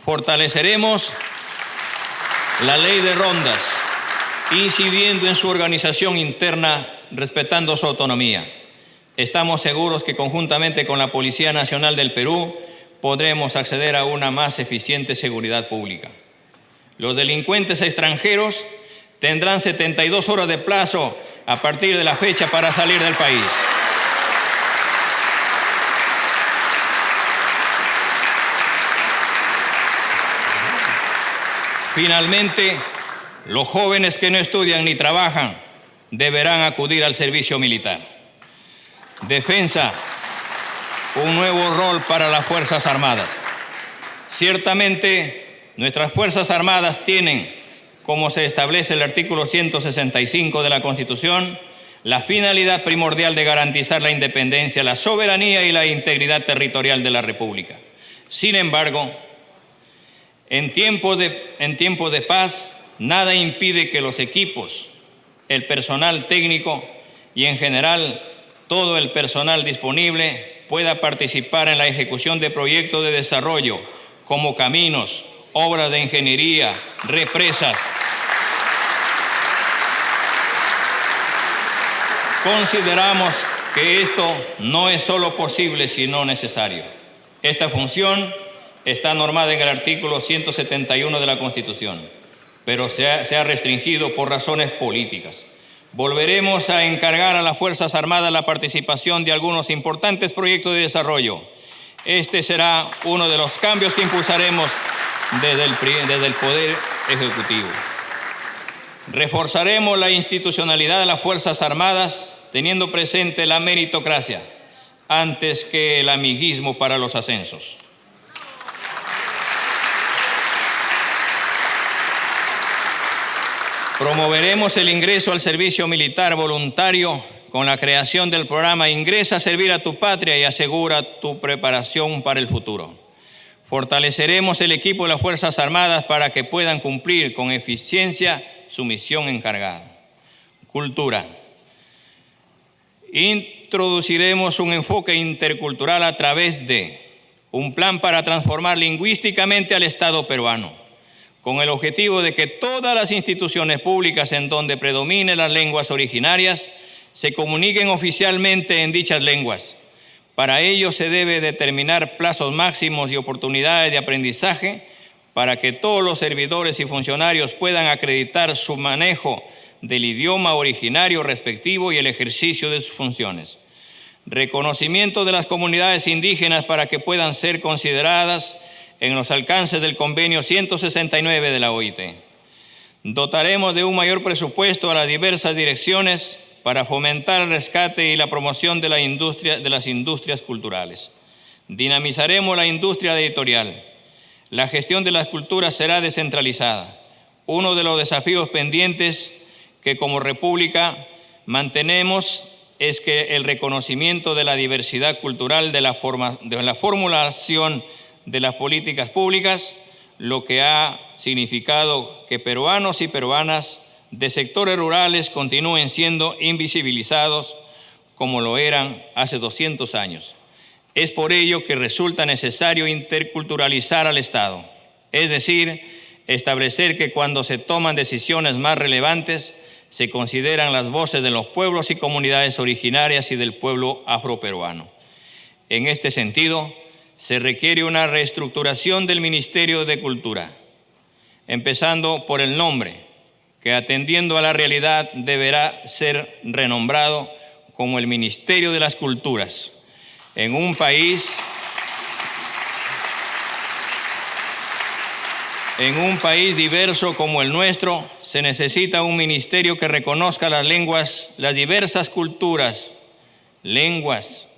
Fortaleceremos la ley de rondas, incidiendo en su organización interna, respetando su autonomía. Estamos seguros que conjuntamente con la Policía Nacional del Perú podremos acceder a una más eficiente seguridad pública. Los delincuentes extranjeros tendrán 72 horas de plazo a partir de la fecha para salir del país. Finalmente, los jóvenes que no estudian ni trabajan deberán acudir al servicio militar. Defensa, un nuevo rol para las Fuerzas Armadas. Ciertamente, nuestras Fuerzas Armadas tienen, como se establece el artículo 165 de la Constitución, la finalidad primordial de garantizar la independencia, la soberanía y la integridad territorial de la República. Sin embargo, en tiempos de paz, nada impide que los equipos, el personal técnico y en general todo el personal disponible pueda participar en la ejecución de proyectos de desarrollo como caminos, obras de ingeniería, represas. Consideramos que esto no es solo posible, sino necesario. Esta función está normada en el artículo 171 de la Constitución, pero se ha restringido por razones políticas. Volveremos a encargar a las Fuerzas Armadas la participación de algunos importantes proyectos de desarrollo. Este será uno de los cambios que impulsaremos desde el Poder Ejecutivo. Reforzaremos la institucionalidad de las Fuerzas Armadas teniendo presente la meritocracia antes que el amiguismo para los ascensos. Promoveremos el ingreso al servicio militar voluntario con la creación del programa Ingresa a servir a tu patria y asegura tu preparación para el futuro. Fortaleceremos el equipo de las Fuerzas Armadas para que puedan cumplir con eficiencia su misión encargada. Cultura. Introduciremos un enfoque intercultural a través de un plan para transformar lingüísticamente al Estado peruano, con el objetivo de que todas las instituciones públicas en donde predominen las lenguas originarias se comuniquen oficialmente en dichas lenguas. Para ello se debe determinar plazos máximos y oportunidades de aprendizaje para que todos los servidores y funcionarios puedan acreditar su manejo del idioma originario respectivo y el ejercicio de sus funciones. Reconocimiento de las comunidades indígenas para que puedan ser consideradas en los alcances del Convenio 169 de la OIT. Dotaremos de un mayor presupuesto a las diversas direcciones para fomentar el rescate y la promoción de las industrias culturales. Dinamizaremos la industria editorial. La gestión de las culturas será descentralizada. Uno de los desafíos pendientes que como República mantenemos es que el reconocimiento de la diversidad cultural de la formulación de las políticas públicas, lo que ha significado que peruanos y peruanas de sectores rurales continúen siendo invisibilizados como lo eran hace 200 años. Es por ello que resulta necesario interculturalizar al Estado, es decir, establecer que cuando se toman decisiones más relevantes, se consideran las voces de los pueblos y comunidades originarias y del pueblo afroperuano. En este sentido, se requiere una reestructuración del Ministerio de Cultura, empezando por el nombre, que atendiendo a la realidad deberá ser renombrado como el Ministerio de las Culturas. En un país diverso como el nuestro, se necesita un ministerio que reconozca las lenguas, las diversas culturas, lenguas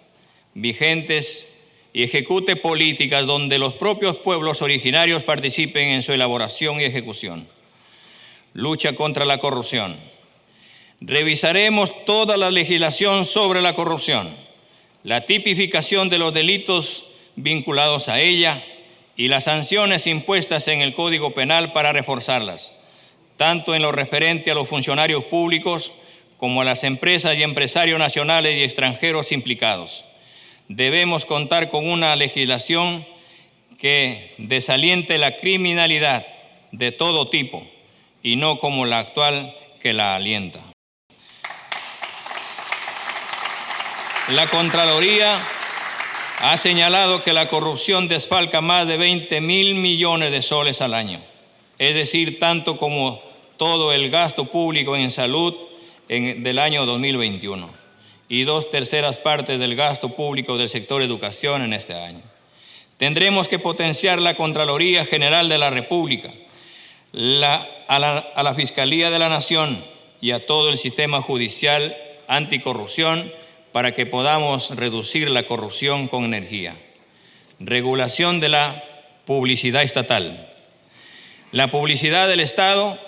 vigentes y ejecute políticas donde los propios pueblos originarios participen en su elaboración y ejecución. Lucha contra la corrupción. Revisaremos toda la legislación sobre la corrupción, la tipificación de los delitos vinculados a ella y las sanciones impuestas en el Código Penal para reforzarlas, tanto en lo referente a los funcionarios públicos como a las empresas y empresarios nacionales y extranjeros implicados. Debemos contar con una legislación que desaliente la criminalidad de todo tipo y no como la actual que la alienta. La Contraloría ha señalado que la corrupción desfalca más de 20.000 millones de soles al año, es decir, tanto como todo el gasto público en salud del año 2021 y 2/3 partes del gasto público del sector educación en este año. Tendremos que potenciar la Contraloría General de la República, a la Fiscalía de la Nación y a todo el sistema judicial anticorrupción para que podamos reducir la corrupción con energía. Regulación de la publicidad estatal. La publicidad del Estado,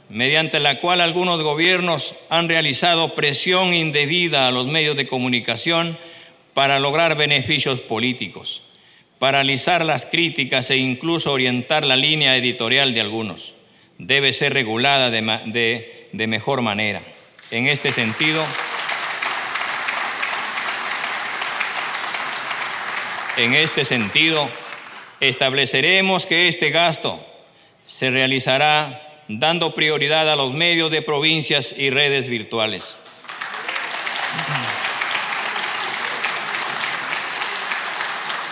mediante la cual algunos gobiernos han realizado presión indebida a los medios de comunicación para lograr beneficios políticos, paralizar las críticas e incluso orientar la línea editorial de algunos, debe ser regulada de mejor manera. En este sentido, En este sentido, estableceremos que este gasto se realizará dando prioridad a los medios de provincias y redes virtuales.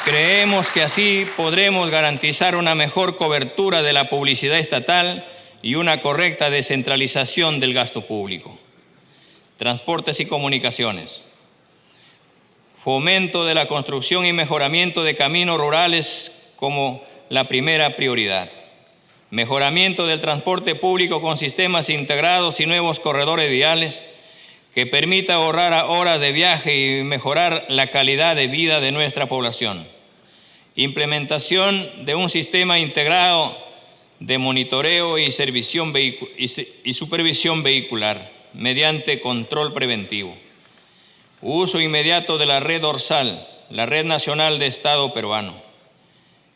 Creemos que así podremos garantizar una mejor cobertura de la publicidad estatal y una correcta descentralización del gasto público. Transportes y comunicaciones. Fomento de la construcción y mejoramiento de caminos rurales como la primera prioridad. Mejoramiento del transporte público con sistemas integrados y nuevos corredores viales que permita ahorrar horas de viaje y mejorar la calidad de vida de nuestra población. Implementación de un sistema integrado de monitoreo y supervisión vehicular mediante control preventivo. Uso inmediato de la red dorsal, la Red Nacional de Estado Peruano,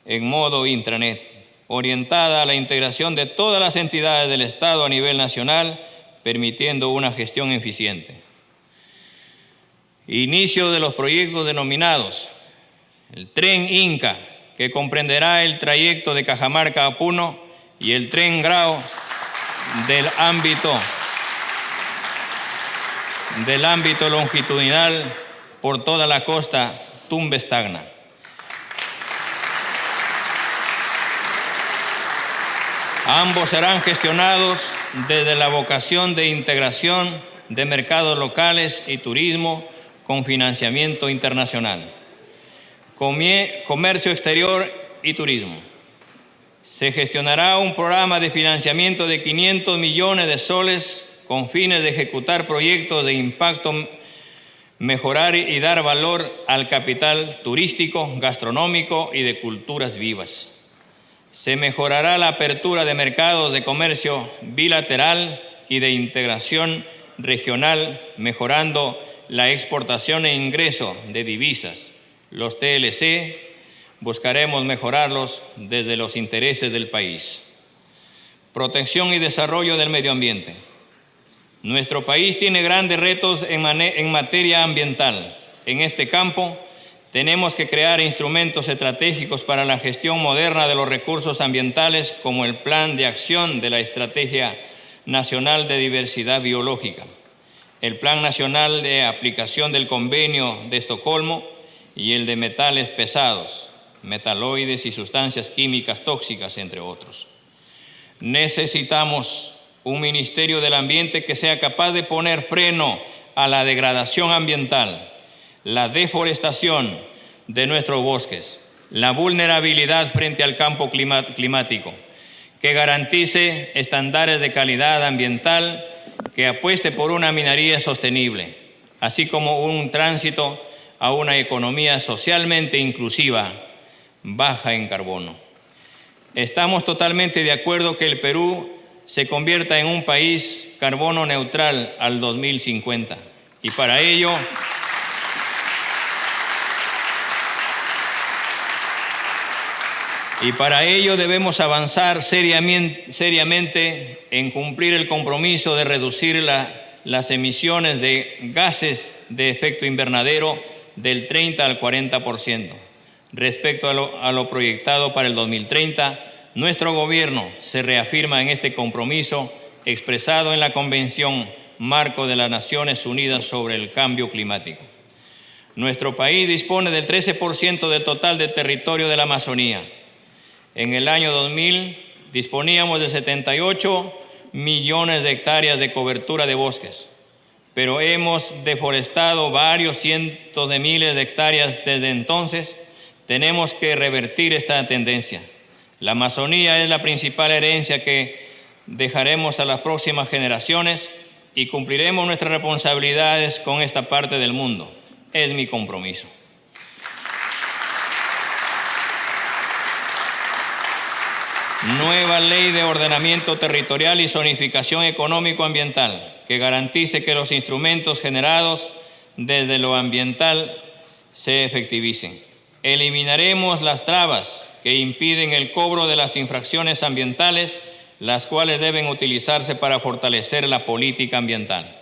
en modo intranet, orientada a la integración de todas las entidades del Estado a nivel nacional, permitiendo una gestión eficiente. Inicio de los proyectos denominados el Tren Inca, que comprenderá el trayecto de Cajamarca a Puno, y el Tren Grao del ámbito longitudinal por toda la costa Tumbes-Tacna. Ambos serán gestionados desde la vocación de integración de mercados locales y turismo con financiamiento internacional. Comercio exterior y turismo. Se gestionará un programa de financiamiento de 500 millones de soles con fines de ejecutar proyectos de impacto, mejorar y dar valor al capital turístico, gastronómico y de culturas vivas. Se mejorará la apertura de mercados de comercio bilateral y de integración regional, mejorando la exportación e ingreso de divisas. Los TLC buscaremos mejorarlos desde los intereses del país. Protección y desarrollo del medio ambiente. Nuestro país tiene grandes retos en materia ambiental. En este campo tenemos que crear instrumentos estratégicos para la gestión moderna de los recursos ambientales, como el Plan de Acción de la Estrategia Nacional de Diversidad Biológica, el Plan Nacional de Aplicación del Convenio de Estocolmo y el de metales pesados, metaloides y sustancias químicas tóxicas, entre otros. Necesitamos un Ministerio del Ambiente que sea capaz de poner freno a la degradación ambiental, la deforestación de nuestros bosques, la vulnerabilidad frente al cambio climático, que garantice estándares de calidad ambiental, que apueste por una minería sostenible, así como un tránsito a una economía socialmente inclusiva, baja en carbono. Estamos totalmente de acuerdo que el Perú se convierta en un país carbono neutral al 2050 y para ello debemos avanzar seriamente en cumplir el compromiso de reducir las emisiones de gases de efecto invernadero del 30 al 40%. Respecto a lo proyectado para el 2030, nuestro gobierno se reafirma en este compromiso expresado en la Convención Marco de las Naciones Unidas sobre el Cambio Climático. Nuestro país dispone del 13% del total de territorio de la Amazonía. En el año 2000 disponíamos de 78 millones de hectáreas de cobertura de bosques, pero hemos deforestado varios cientos de miles de hectáreas desde entonces. Tenemos que revertir esta tendencia. La Amazonía es la principal herencia que dejaremos a las próximas generaciones y cumpliremos nuestras responsabilidades con esta parte del mundo. Es mi compromiso. Nueva ley de ordenamiento territorial y zonificación económico-ambiental que garantice que los instrumentos generados desde lo ambiental se efectivicen. Eliminaremos las trabas que impiden el cobro de las infracciones ambientales, las cuales deben utilizarse para fortalecer la política ambiental.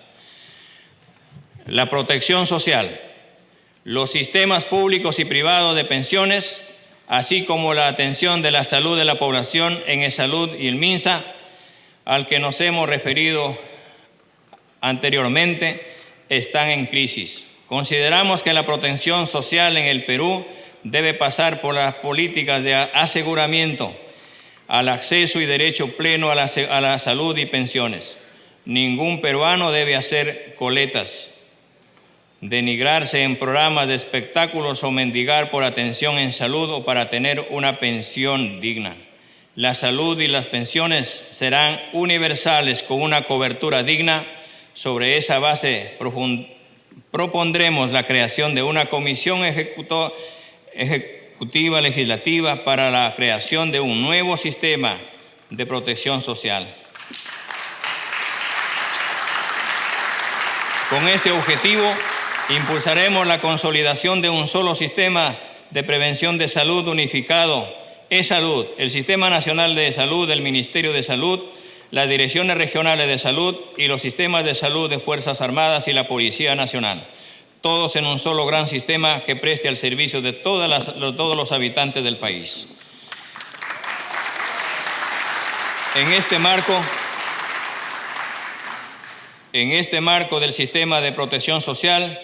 La protección social. los sistemas públicos y privados de pensiones, así como la atención de la salud de la población en ESalud y el MINSA, al que nos hemos referido anteriormente, están en crisis. Consideramos que la protección social en el Perú debe pasar por las políticas de aseguramiento al acceso y derecho pleno a la salud y pensiones. Ningún peruano debe hacer coletas, denigrarse en programas de espectáculos o mendigar por atención en salud o para tener una pensión digna. La salud y las pensiones serán universales con una cobertura digna. Sobre esa base propondremos la creación de una comisión ejecutiva legislativa para la creación de un nuevo sistema de protección social. Con este objetivo, impulsaremos la consolidación de un solo sistema de prevención de salud unificado, ESalud, el Sistema Nacional de Salud del Ministerio de Salud, las direcciones regionales de salud y los sistemas de salud de Fuerzas Armadas y la Policía Nacional, todos en un solo gran sistema que preste al servicio de todos los habitantes del país. En este marco del sistema de protección social,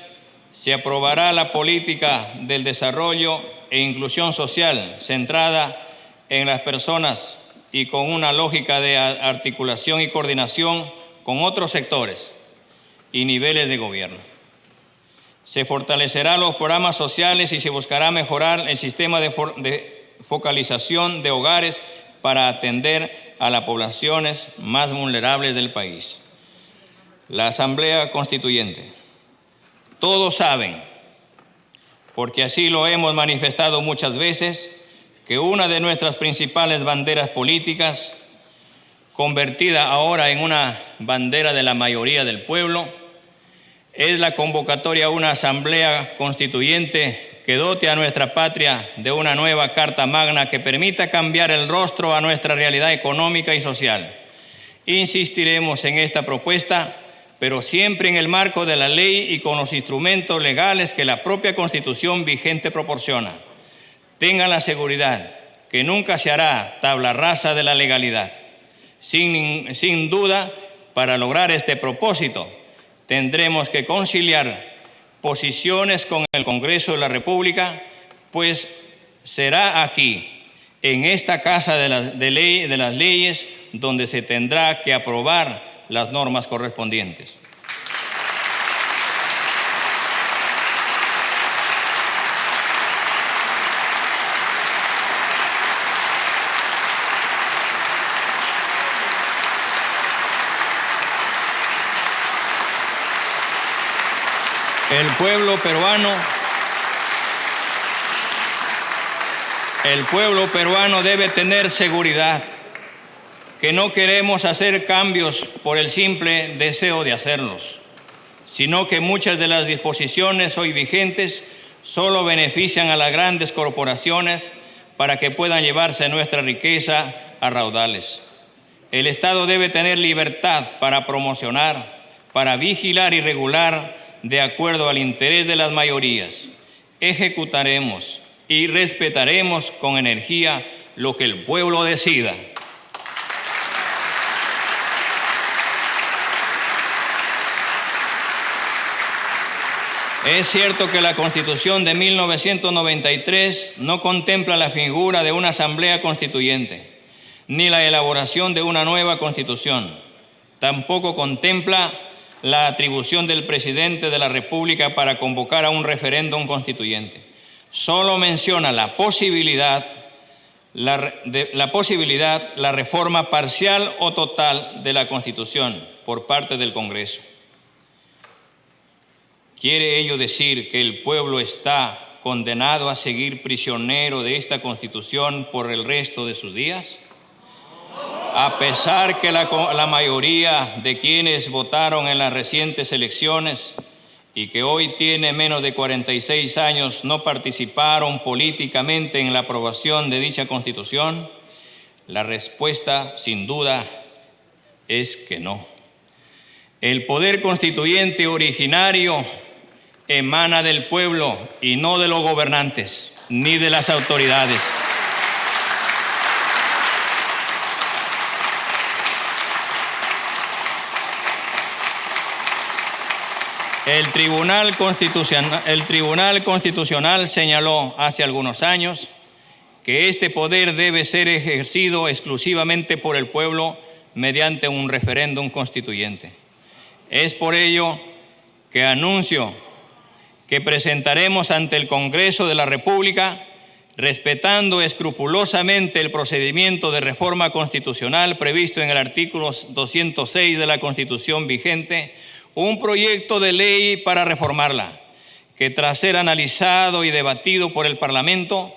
se aprobará la política del desarrollo e inclusión social centrada en las personas y con una lógica de articulación y coordinación con otros sectores y niveles de gobierno. Se fortalecerán los programas sociales y se buscará mejorar el sistema de focalización de hogares para atender a las poblaciones más vulnerables del país. La Asamblea Constituyente. Todos saben, porque así lo hemos manifestado muchas veces, que una de nuestras principales banderas políticas, convertida ahora en una bandera de la mayoría del pueblo, es la convocatoria a una asamblea constituyente que dote a nuestra patria de una nueva Carta Magna que permita cambiar el rostro a nuestra realidad económica y social. Insistiremos en esta propuesta, pero siempre en el marco de la ley y con los instrumentos legales que la propia Constitución vigente proporciona. Tengan la seguridad que nunca se hará tabla rasa de la legalidad. Sin duda, para lograr este propósito, tendremos que conciliar posiciones con el Congreso de la República, pues será aquí, en esta Casa de las Leyes, donde se tendrá que aprobar las normas correspondientes. El pueblo peruano debe tener seguridad que no queremos hacer cambios por el simple deseo de hacerlos, sino que muchas de las disposiciones hoy vigentes solo benefician a las grandes corporaciones para que puedan llevarse nuestra riqueza a raudales. El Estado debe tener libertad para promocionar, para vigilar y regular de acuerdo al interés de las mayorías. Ejecutaremos y respetaremos con energía lo que el pueblo decida. Es cierto que la Constitución de 1993 no contempla la figura de una asamblea constituyente, ni la elaboración de una nueva Constitución. Tampoco contempla la atribución del presidente de la República para convocar a un referéndum constituyente. Solo menciona la posibilidad, la reforma parcial o total de la Constitución por parte del Congreso. ¿Quiere ello decir que el pueblo está condenado a seguir prisionero de esta Constitución por el resto de sus días? A pesar que la mayoría de quienes votaron en las recientes elecciones y que hoy tiene menos de 46 años no participaron políticamente en la aprobación de dicha Constitución, la respuesta sin duda es que no. El poder constituyente originario emana del pueblo y no de los gobernantes ni de las autoridades. El Tribunal Constitucional señaló hace algunos años que este poder debe ser ejercido exclusivamente por el pueblo mediante un referéndum constituyente. Es por ello que anuncio que presentaremos ante el Congreso de la República, respetando escrupulosamente el procedimiento de reforma constitucional previsto en el artículo 206 de la Constitución vigente, un proyecto de ley para reformarla, que tras ser analizado y debatido por el Parlamento,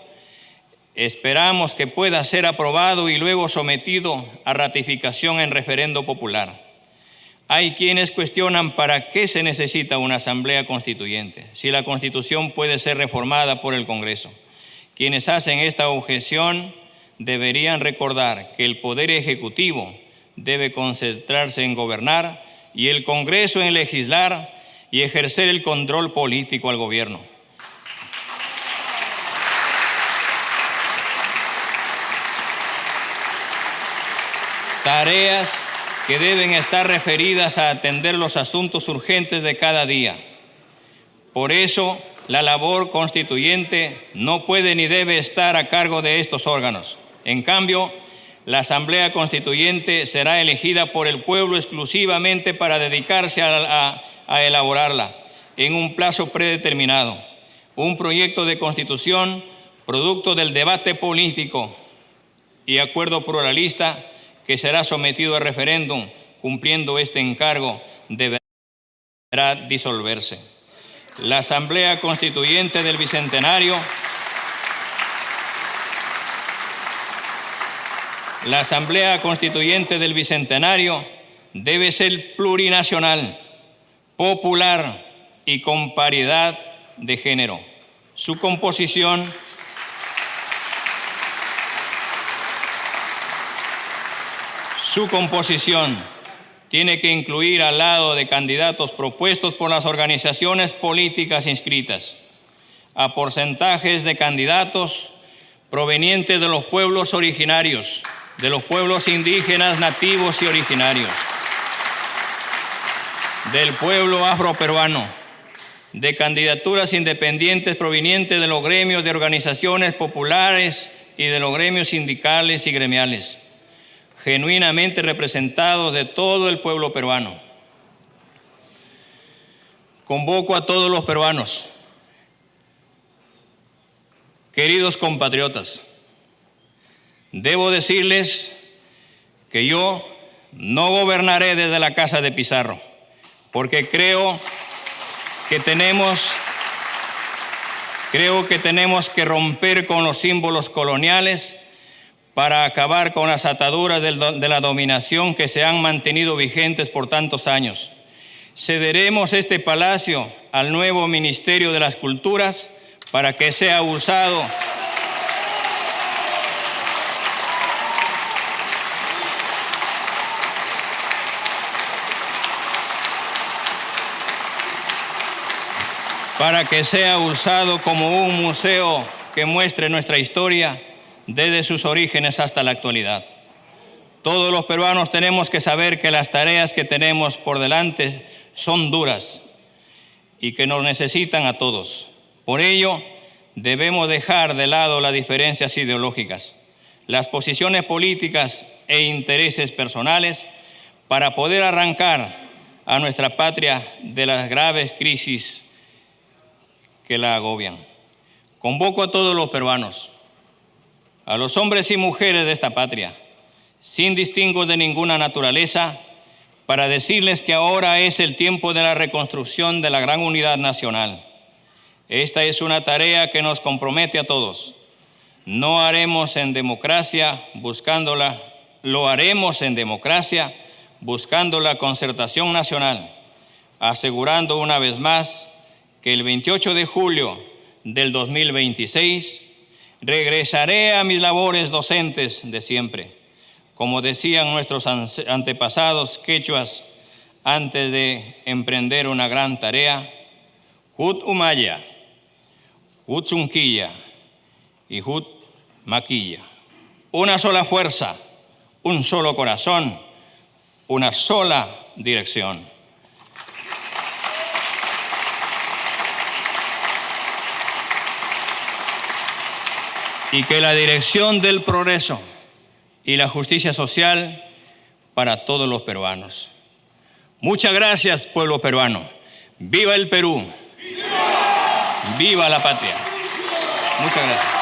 esperamos que pueda ser aprobado y luego sometido a ratificación en referendo popular. Hay quienes cuestionan para qué se necesita una asamblea constituyente, si la Constitución puede ser reformada por el Congreso. Quienes hacen esta objeción deberían recordar que el Poder Ejecutivo debe concentrarse en gobernar y el Congreso en legislar y ejercer el control político al gobierno. Tareas que deben estar referidas a atender los asuntos urgentes de cada día. Por eso, la labor constituyente no puede ni debe estar a cargo de estos órganos. En cambio, la Asamblea Constituyente será elegida por el pueblo exclusivamente para dedicarse a elaborarla en un plazo predeterminado. Un proyecto de constitución producto del debate político y acuerdo pluralista que será sometido a referéndum, cumpliendo este encargo, deberá disolverse. La Asamblea Constituyente del Bicentenario debe ser plurinacional, popular y con paridad de género. Su composición tiene que incluir, al lado de candidatos propuestos por las organizaciones políticas inscritas, a porcentajes de candidatos provenientes de los pueblos originarios, de los pueblos indígenas, nativos y originarios, del pueblo afroperuano, de candidaturas independientes provenientes de los gremios de organizaciones populares y de los gremios sindicales y gremiales, genuinamente representados de todo el pueblo peruano. Convoco a todos los peruanos, queridos compatriotas, debo decirles que yo no gobernaré desde la casa de Pizarro, porque creo que tenemos que romper con los símbolos coloniales para acabar con las ataduras de la dominación que se han mantenido vigentes por tantos años. Cederemos este palacio al nuevo Ministerio de las Culturas para que sea usado como un museo que muestre nuestra historia desde sus orígenes hasta la actualidad. Todos los peruanos tenemos que saber que las tareas que tenemos por delante son duras y que nos necesitan a todos. Por ello, debemos dejar de lado las diferencias ideológicas, las posiciones políticas e intereses personales para poder arrancar a nuestra patria de las graves crisis que la agobian. Convoco a todos los peruanos, a los hombres y mujeres de esta patria, sin distingos de ninguna naturaleza, para decirles que ahora es el tiempo de la reconstrucción de la gran unidad nacional. Esta es una tarea que nos compromete a todos. Lo haremos en democracia, buscando la concertación nacional, asegurando una vez más que el 28 de julio del 2026 regresaré a mis labores docentes de siempre. Como decían nuestros antepasados quechuas antes de emprender una gran tarea, Hut Umaya, Hut Zunquilla y Hut Maquilla. Una sola fuerza, un solo corazón, una sola dirección. Y que la dirección del progreso y la justicia social para todos los peruanos. Muchas gracias, pueblo peruano. ¡Viva el Perú! ¡Viva la patria! Muchas gracias.